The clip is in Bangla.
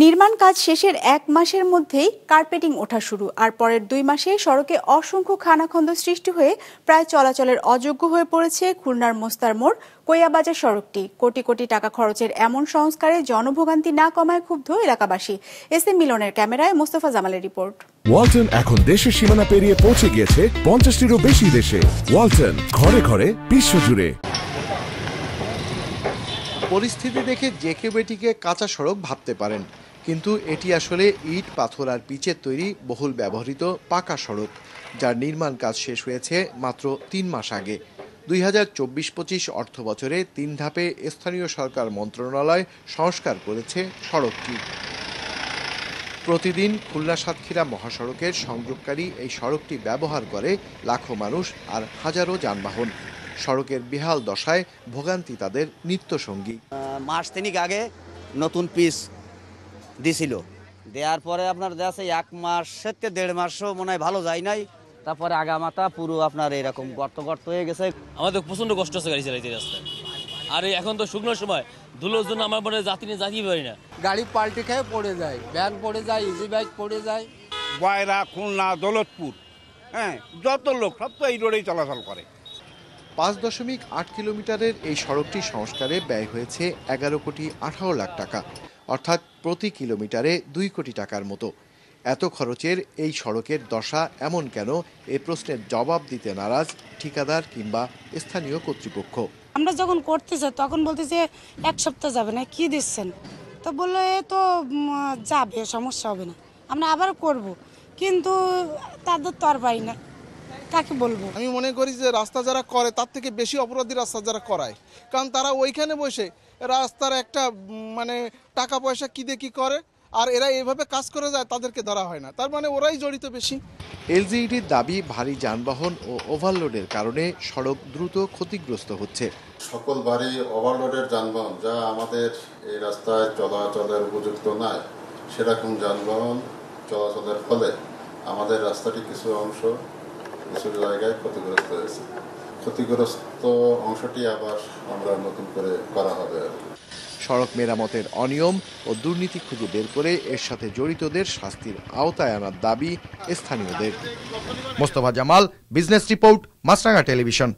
নির্মাণ কাজ শেষের 1 মাসের মধ্যেই কার্পেটিং ওঠা শুরু, আর পরের 2 মাসে সড়কে অসংখ্য খানাখন্দ সৃষ্টি হয়ে প্রায় চলাচলের অযোগ্য হয়ে পড়েছে খুলনার মোস্তার মোড় কোয়াবাজার সড়কটি। কোটি কোটি টাকা খরচের এমন সংস্কারে জনভোগান্তি না কমায় ক্ষুব্ধ এলাকাবাসী। এস এম মিলনের ক্যামেরায় মোস্তফা জামালের রিপোর্ট। ওয়ালটন এখন দেশের সীমানা পেরিয়ে পৌঁছে গিয়েছে 50টিরও বেশি দেশে। ওয়ালটন, ঘরে ঘরে বিশ্বজুড়ে। পরিস্থিতি দেখে যে কেউ এটিকে কাঁচা সড়ক ভাবতে পারেন, কিন্তু এটি আসলে ইট, পাথর আর পিচের তৈরি বহুল ব্যবহৃত পাকা সড়ক, যার নির্মাণ কাজ শেষ হয়েছে মাত্র 3 মাস আগে। 2024-25 অর্থ বছরে 3 ধাপে স্থানীয় সরকার মন্ত্রণালয় সংস্কার করেছে সড়কটি। প্রতিদিন খুলনা-সাতক্ষীরা মহাসড়কের সংযোগকারী এই সড়কটি ব্যবহার করে লাখো মানুষ আর হাজারো যানবাহন। সড়কের বেহাল দশায় ভোগান্তি তাদের নিত্যসঙ্গী। মাস 3 আগে নতুন পিচ দিছিল, দেওয়ার পরে আপনার দেশে 1 মাসের থেকে 1.5 মাসও মনে হয় ভালো যায় নাই। তারপরে আগামাতা পুরো আপনার এরকম গর্ত হয়ে গেছে। আমাদের প্রচন্ড কষ্ট হচ্ছে গাড়ি চালাইতে রাস্তায়। আর এখন তো শুকনোর সময় ধুলোর জন্য আমার মনে যাত্রী নিয়ে যাতেই পারি না। গাড়ি পাল্টে খেয়ে পড়ে যায়, ভ্যান পড়ে যায়, ইজি বাইক পড়ে যায়। বয়রা, খুলনা, দৌলতপুর, যত লোক সব তো এই রোডেই চলাচল করে। 5.8 কিলোমিটারের এই সড়কটি সংস্কারে ব্যয় হয়েছে 11 কোটি 18 লাখ টাকা, অর্থাৎ প্রতি কিলোমিটারে 2 কোটি টাকার মতো। এত খরচের এই সড়কের দশা এমন কেন, এ প্রশ্নের জবাব দিতে নারাজ ঠিকাদার কিংবা স্থানীয় কর্তৃপক্ষ। আমরা যখন করতেছে তখন বলতেছে 1 সপ্তাহ যাবে না, কি দিচ্ছেন? তো বললো এ তো যাবে, সমস্যা হবে না, আমরা আবার করব, কিন্তু তাদের তো আর পাই না, কাকে বলবো? আমি মনে করি যে রাস্তা যারা করে তার থেকে বেশি অপরাধী রাস্তা যারা করায়, কারণ তারা ওইখানে বসে রাস্তার একটা টাকা পয়সা কি দিয়ে কি করে, আর এরা এইভাবে কাজ করে যায়, তাদেরকে ধরা হয় না, তার মানে ওরাই জড়িত বেশি। এলজিইডির দাবি, ভারী যানবাহন ও ওভারলোডের কারণে সড়ক দ্রুত ক্ষতিগ্রস্ত হচ্ছে। সকল ভারী ওভারলোডের যানবাহন যা আমাদের এই রাস্তায় চলাচলের উপযুক্ত নয়, সেরকম যানবাহন চলাচলের ফলে আমাদের রাস্তাটি কিছু অংশ কিছু জায়গায় ক্ষতিগ্রস্ত হয়েছে। ক্ষতিগ্রস্ত অংশটি আবার আমরা নতুন করে করা হবে। সড়ক মেরামতের অনিয়ম ও দুর্নীতি খুঁজে বের করে এর সাথে জড়িতদের শাস্তির আওতায় আনার দাবি স্থানীয়দের। মোস্তফা জামাল, বিজনেস রিপোর্ট, মাছরাঙা টেলিভিশন।